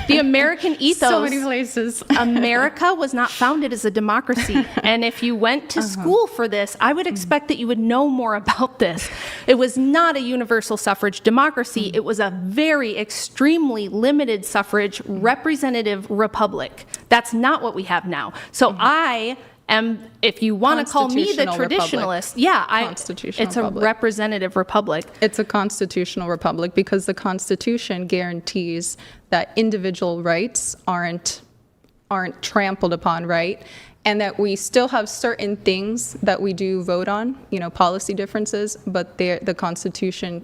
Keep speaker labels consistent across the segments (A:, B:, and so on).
A: The American ethos.
B: So many places.
A: America was not founded as a democracy. And if you went to school for this, I would expect that you would know more about this. It was not a universal suffrage democracy. It was a very extremely limited suffrage representative republic. That's not what we have now. So I am, if you want to call me the traditionalist, it's a representative republic.
B: It's a constitutional republic because the Constitution guarantees that individual rights aren't trampled upon, right? And that we still have certain things that we do vote on, policy differences, but the Constitution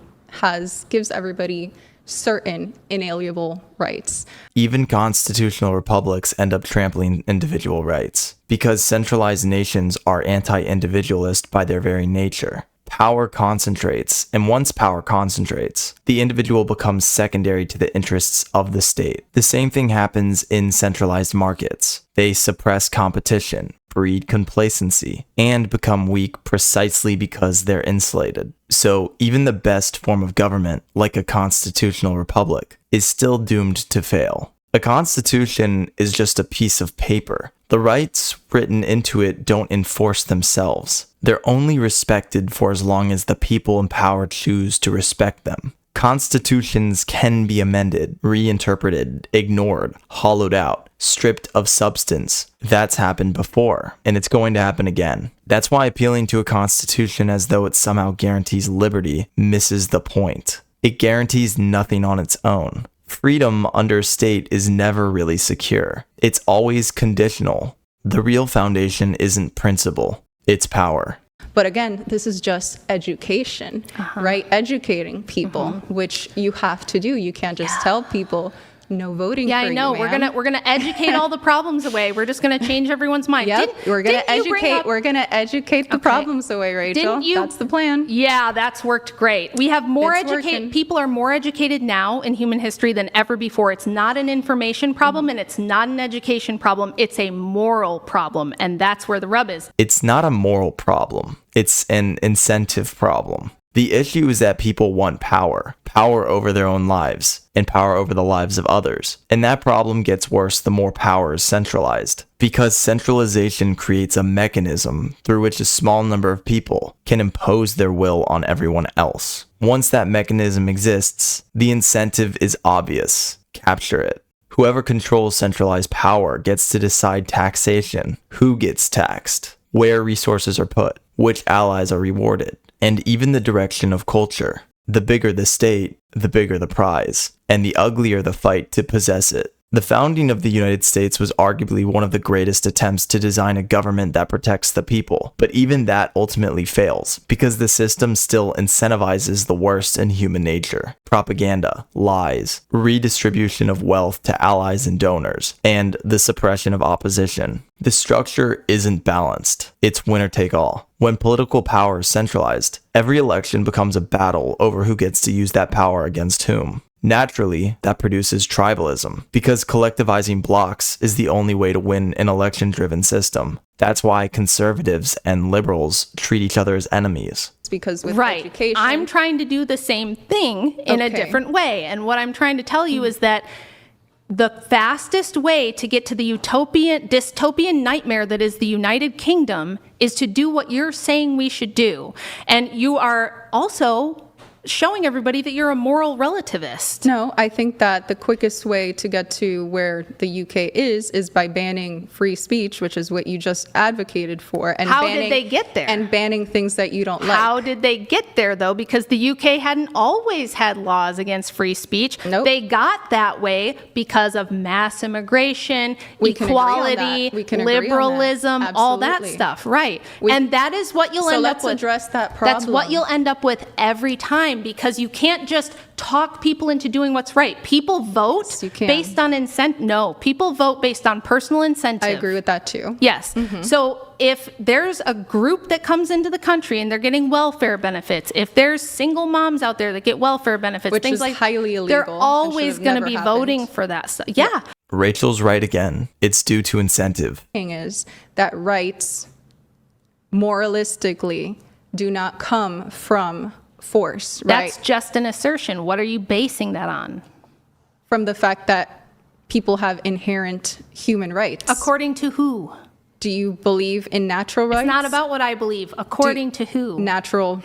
B: gives everybody certain inalienable rights.
C: Even constitutional republics end up trampling individual rights because centralized nations are anti-individualist by their very nature. Power concentrates, and once power concentrates, the individual becomes secondary to the interests of the state. The same thing happens in centralized markets. They suppress competition, breed complacency, and become weak precisely because they're insulated. So even the best form of government, like a constitutional republic, is still doomed to fail. A constitution is just a piece of paper. The rights written into it don't enforce themselves. They're only respected for as long as the people in power choose to respect them. Constitutions can be amended, reinterpreted, ignored, hollowed out, stripped of substance. That's happened before, and it's going to happen again. That's why appealing to a constitution as though it somehow guarantees liberty misses the point. It guarantees nothing on its own. Freedom under state is never really secure. It's always conditional. The real foundation isn't principle, it's power.
B: But again, this is just education, right? Educating people, which you have to do. You can't just tell people no voting for you.
A: Yeah, I know. We're gonna educate all the problems away. We're just gonna change everyone's mind.
B: Yep, we're gonna educate the problems away, Rachel. That's the plan.
A: Yeah, that's worked great. We have more educated people are more educated now in human history than ever before. It's not an information problem and it's not an education problem. It's a moral problem, and that's where the rub is.
C: It's not a moral problem. It's an incentive problem. The issue is that people want power over their own lives, and power over the lives of others. And that problem gets worse the more power is centralized, because centralization creates a mechanism through which a small number of people can impose their will on everyone else. Once that mechanism exists, the incentive is obvious. Capture it. Whoever controls centralized power gets to decide taxation, who gets taxed, where resources are put, which allies are rewarded, and even the direction of culture. The bigger the state, the bigger the prize, and the uglier the fight to possess it. The founding of the United States was arguably one of the greatest attempts to design a government that protects the people, but even that ultimately fails, because the system still incentivizes the worst in human nature: propaganda, lies, redistribution of wealth to allies and donors, and the suppression of opposition. The structure isn't balanced. It's winner take all. When political power is centralized, every election becomes a battle over who gets to use that power against whom. Naturally, that produces tribalism, because collectivizing blocks is the only way to win an election-driven system. That's why conservatives and liberals treat each other as enemies.
B: It's because with education...
A: I'm trying to do the same thing in a different way. And what I'm trying to tell you is that the fastest way to get to the dystopian nightmare that is the United Kingdom is to do what you're saying we should do. And you are also showing everybody that you're a moral relativist.
B: No, I think that the quickest way to get to where the UK is by banning free speech, which is what you just advocated for. And
A: how did they get there?
B: And banning things that you don't like.
A: How did they get there, though? Because the UK hadn't always had laws against free speech.
B: Nope.
A: They got that way because of mass immigration, equality, liberalism, all that stuff. Right. And that is what you'll end up with.
B: So let's address that problem.
A: That's what you'll end up with every time, because you can't just talk people into doing what's right. People vote based on incentive. No, people vote based on personal incentive.
B: I agree with that too.
A: Yes. So if there's a group that comes into the country and they're getting welfare benefits, if there's single moms out there that get welfare benefits,
B: which
A: things
B: is
A: like
B: highly illegal,
A: they're always going to be voting for that stuff. Yeah.
C: Rachel's right again. It's due to incentive.
B: The thing is that rights, moralistically, do not come from force, right?
A: That's just an assertion. What are you basing that on?
B: From the fact that people have inherent human rights.
A: According to who?
B: Do you believe in natural rights?
A: It's not about what I believe. According to who?
B: Natural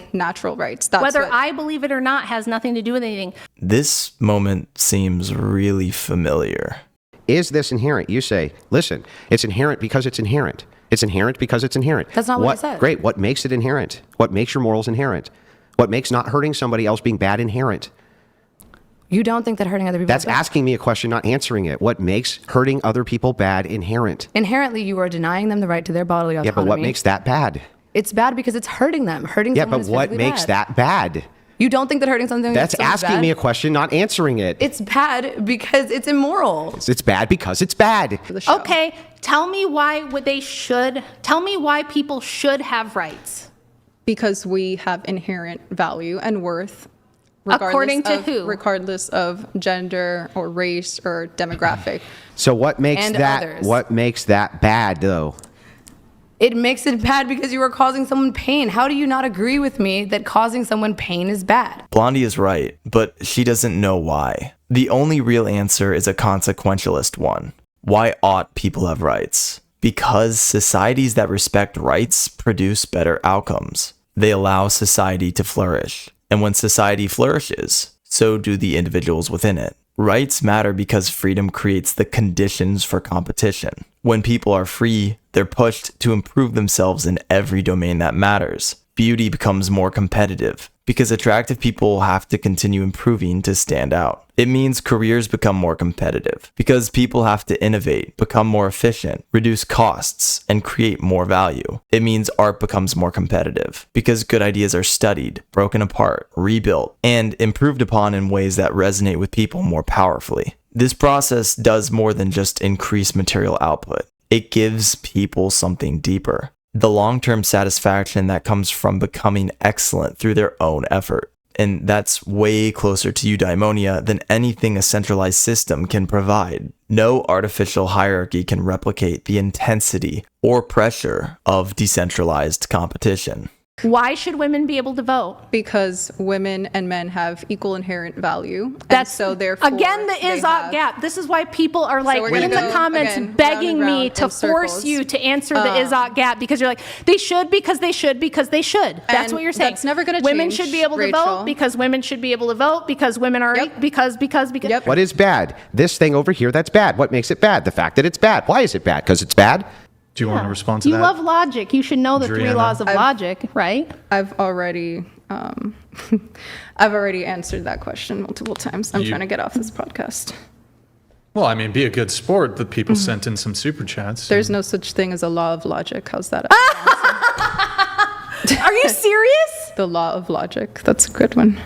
B: rights. That's
A: Whether
B: what,
A: I believe it or not has nothing to do with anything.
C: This moment seems really familiar.
D: Is this inherent? You say, listen, it's inherent because it's inherent. It's inherent because it's inherent.
E: That's not what I said.
D: Great. What makes it inherent? What makes your morals inherent? What makes not hurting somebody else being bad inherent?
E: You don't think that hurting other people
D: That's
E: is bad?
D: asking me a question, not answering it. What makes hurting other people bad inherent?
E: Inherently, you are denying them the right to their bodily autonomy.
D: Yeah, but what makes that bad?
E: It's bad because it's hurting them. Hurting
D: Yeah,
E: someone
D: but
E: is
D: what
E: physically
D: makes
E: bad.
D: that bad?
E: You don't think that hurting something
D: That's
E: someone's
D: asking
E: bad?
D: me a question, not answering it.
E: It's bad because it's immoral.
D: It's bad because it's bad.
B: the show.
A: Okay, tell me why tell me why people should have rights.
B: Because we have inherent value and worth.
A: According to who?
B: Regardless of gender or race or demographic.
D: So what makes
E: And
D: that
E: others.
D: what makes that bad though?
E: It makes it bad because you are causing someone pain. How do you not agree with me that causing someone pain is bad?
C: Blondie is right, but she doesn't know why. The only real answer is a consequentialist one. Why ought people have rights? Because societies that respect rights produce better outcomes. They allow society to flourish. And when society flourishes, so do the individuals within it. Rights matter because freedom creates the conditions for competition. When people are free, they're pushed to improve themselves in every domain that matters. Beauty becomes more competitive because attractive people have to continue improving to stand out. It means careers become more competitive because people have to innovate, become more efficient, reduce costs, and create more value. It means art becomes more competitive because good ideas are studied, broken apart, rebuilt, and improved upon in ways that resonate with people more powerfully. This process does more than just increase material output. It gives people something deeper. The long-term satisfaction that comes from becoming excellent through their own effort. And that's way closer to eudaimonia than anything a centralized system can provide. No artificial hierarchy can replicate the intensity or pressure of decentralized competition.
A: Why should women be able to vote?
B: Because women and men have equal inherent value. And
A: That's
B: so therefore
A: again the
B: they
A: is out
B: have-
A: gap. This is why people are like
B: we're
A: in
B: gonna
A: the
B: go
A: comments
B: again,
A: begging
B: round and
A: me
B: round
A: to
B: in
A: force
B: circles.
A: you to answer the is out gap because you're like they should because they should because they should. That's
B: And
A: what you're saying.
B: that's never gonna
A: Women
B: change,
A: should be able to
B: Rachel.
A: vote because women should be able to vote because women are
B: Yep.
A: because.
B: Yep.
D: What is bad? This thing over here that's bad. What makes it bad? The fact that it's bad. Why is it bad? Because it's bad?
F: Do you want to respond to
A: You
F: that?
A: love logic. You should know the three
F: Adriana?
A: laws of logic, right?
B: I've already I've already answered that question multiple times. I'm
F: You-
B: trying to get off this podcast.
F: Well, I mean, be a good sport, but people sent in some super chats.
B: There's no such thing as a law of logic. How's that?
A: Are you serious?
B: The law of logic. That's a good one.